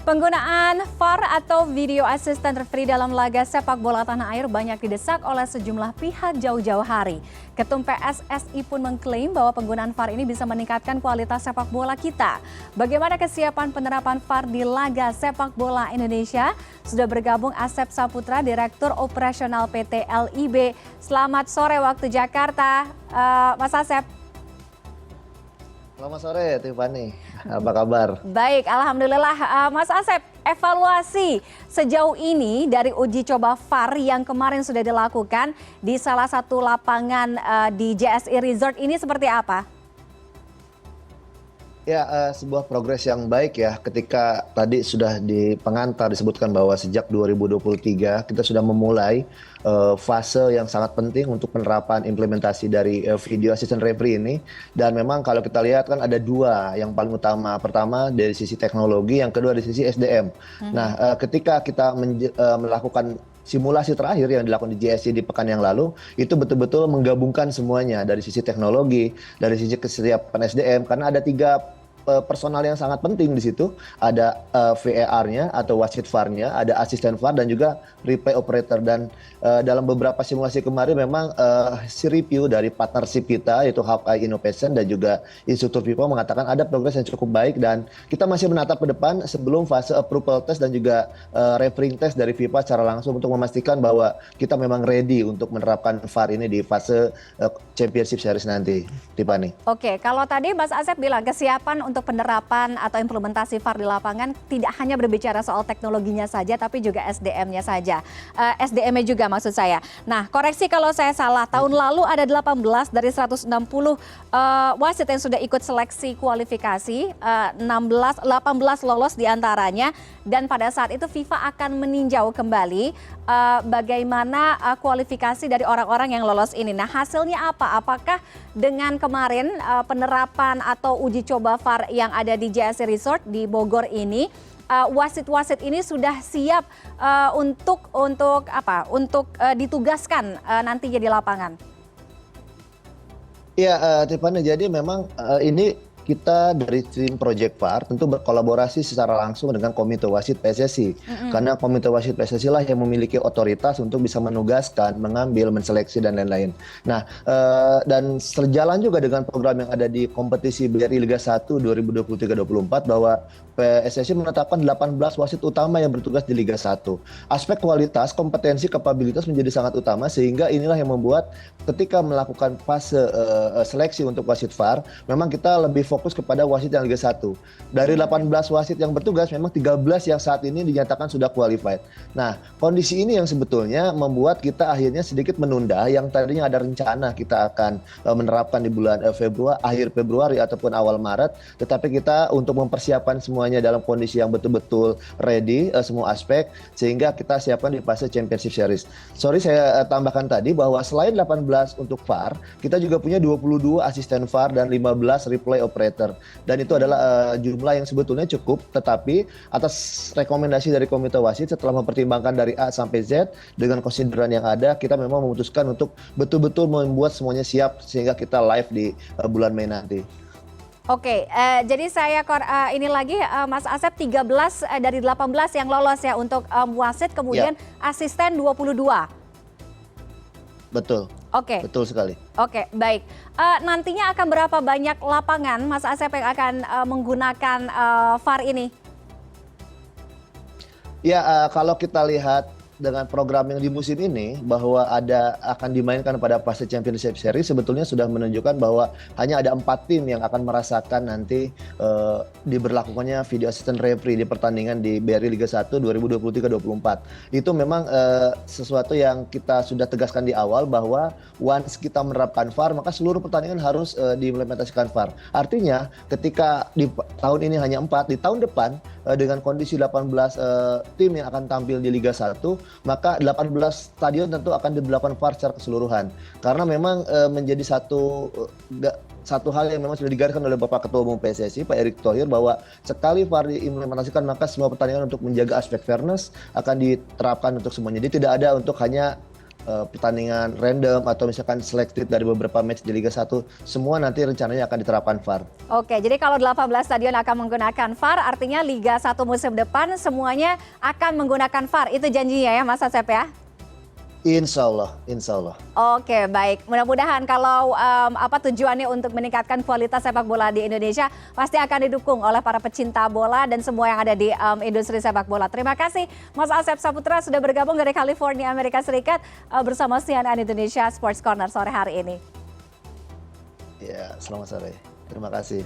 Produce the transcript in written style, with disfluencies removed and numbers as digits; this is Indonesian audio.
Penggunaan VAR atau Video Assistant Referee dalam laga sepak bola tanah air banyak didesak oleh sejumlah pihak jauh-jauh hari. Ketum PSSI pun mengklaim bahwa penggunaan VAR ini bisa meningkatkan kualitas sepak bola kita. Bagaimana kesiapan penerapan VAR di laga sepak bola Indonesia? Sudah bergabung Asep Saputra, Direktur Operasional PT LIB. Selamat sore waktu Jakarta, Mas Asep. Selamat sore, Tiffany. Apa kabar? Baik, alhamdulillah. Mas Asep, evaluasi sejauh ini dari uji coba VAR yang kemarin sudah dilakukan di salah satu lapangan di JSI Resort ini seperti apa? Ya, sebuah progres yang baik ya ketika tadi sudah di pengantar disebutkan bahwa sejak 2023 kita sudah memulai fase yang sangat penting untuk penerapan implementasi dari Video Assistant Referee ini. Dan memang kalau kita lihat kan ada dua yang paling utama. Pertama dari sisi teknologi, yang kedua dari sisi SDM. Nah, ketika kita melakukan simulasi terakhir yang dilakukan di JSC di pekan yang lalu, itu betul-betul menggabungkan semuanya dari sisi teknologi, dari sisi kesiapan SDM, karena ada tiga personal yang sangat penting di situ. Ada VAR-nya atau wasit VAR-nya, ada asisten VAR dan juga replay operator. Dan dalam beberapa simulasi kemarin memang si review dari partnership kita yaitu Hawkeye Innovation dan juga instruktur FIFA mengatakan ada progres yang cukup baik, dan kita masih menatap ke depan sebelum fase approval test dan juga refereeing test dari FIFA secara langsung untuk memastikan bahwa kita memang ready untuk menerapkan VAR ini di fase Championship Series nanti, Tiffany. Oke, kalau tadi Mas Asep bilang kesiapan untuk penerapan atau implementasi VAR di lapangan tidak hanya berbicara soal teknologinya saja, tapi juga SDM-nya saja. SDM-nya juga maksud saya. Nah, koreksi kalau saya salah, tahun lalu ada 18 dari 160 wasit yang sudah ikut seleksi kualifikasi, 18 lolos diantaranya, dan pada saat itu FIFA akan meninjau kembali bagaimana kualifikasi dari orang-orang yang lolos ini. Nah, hasilnya apa? Apakah dengan kemarin penerapan atau uji coba VAR yang ada di JSC Resort di Bogor ini, wasit-wasit ini sudah siap untuk ditugaskan nantinya di lapangan? Iya, Tiffany, jadi memang ini kita dari tim Project VAR tentu berkolaborasi secara langsung dengan Komite Wasit PSSI. Karena Komite Wasit PSSI lah yang memiliki otoritas untuk bisa menugaskan, mengambil, menseleksi, dan lain-lain. Nah, dan sejalan juga dengan program yang ada di kompetisi BRI Liga 1 2023-24 bahwa PSSI menetapkan 18 wasit utama yang bertugas di Liga 1. Aspek kualitas, kompetensi, kapabilitas menjadi sangat utama, sehingga inilah yang membuat ketika melakukan fase seleksi untuk wasit VAR, memang kita lebih fokus kepada wasit yang Liga 1. Dari 18 wasit yang bertugas, memang 13 yang saat ini dinyatakan sudah qualified. Nah, kondisi ini yang sebetulnya membuat kita akhirnya sedikit menunda yang tadinya ada rencana kita akan menerapkan di bulan Februari, akhir Februari ataupun awal Maret, tetapi kita untuk mempersiapkan semuanya dalam kondisi yang betul-betul ready, semua aspek, sehingga kita siapkan di fase Championship Series. Sorry, saya tambahkan tadi bahwa selain 18 untuk VAR, kita juga punya 22 asisten VAR dan 15 replay operator. Dan itu adalah jumlah yang sebetulnya cukup, tetapi atas rekomendasi dari Komite Wasit setelah mempertimbangkan dari A sampai Z dengan konsideran yang ada, kita memang memutuskan untuk betul-betul membuat semuanya siap sehingga kita live di bulan Mei nanti. Oke, jadi saya ini lagi Mas Asep, 13 dari 18 yang lolos ya untuk wasit, kemudian asisten 22. Betul. Oke. Betul sekali. Oke, baik. Nantinya akan berapa banyak lapangan Mas Asep yang akan menggunakan VAR ini? Ya, kalau kita lihat dengan program yang di musim ini bahwa akan dimainkan pada fase Championship Series, sebetulnya sudah menunjukkan bahwa hanya ada 4 tim yang akan merasakan nanti diberlakukannya Video Assistant Referee di pertandingan di BRI Liga 1 2023-24. Itu memang sesuatu yang kita sudah tegaskan di awal bahwa once kita menerapkan VAR, maka seluruh pertandingan harus diimplementasikan VAR. Artinya ketika di tahun ini hanya 4, di tahun depan dengan kondisi 18 tim yang akan tampil di Liga 1, maka 18 stadion tentu akan diberlakukan VAR secara keseluruhan. Karena memang menjadi satu hal yang memang sudah digariskan oleh Bapak Ketua Umum PSSI, Pak Erick Thohir, bahwa sekali VAR diimplementasikan maka semua pertandingan untuk menjaga aspek fairness akan diterapkan untuk semuanya. Jadi tidak ada untuk hanya pertandingan random atau misalkan selected dari beberapa match di Liga 1, semua nanti rencananya akan diterapkan VAR. Oke, jadi kalau 18 stadion akan menggunakan VAR, artinya Liga 1 musim depan semuanya akan menggunakan VAR. Itu janjinya ya Mas Asep ya? Insya Allah, insya Allah. Oke, baik. Mudah-mudahan kalau tujuannya untuk meningkatkan kualitas sepak bola di Indonesia pasti akan didukung oleh para pecinta bola dan semua yang ada di industri sepak bola. Terima kasih Mas Asep Saputra sudah bergabung dari California, Amerika Serikat bersama CNN Indonesia Sports Corner sore hari ini. Ya, selamat sore. Terima kasih.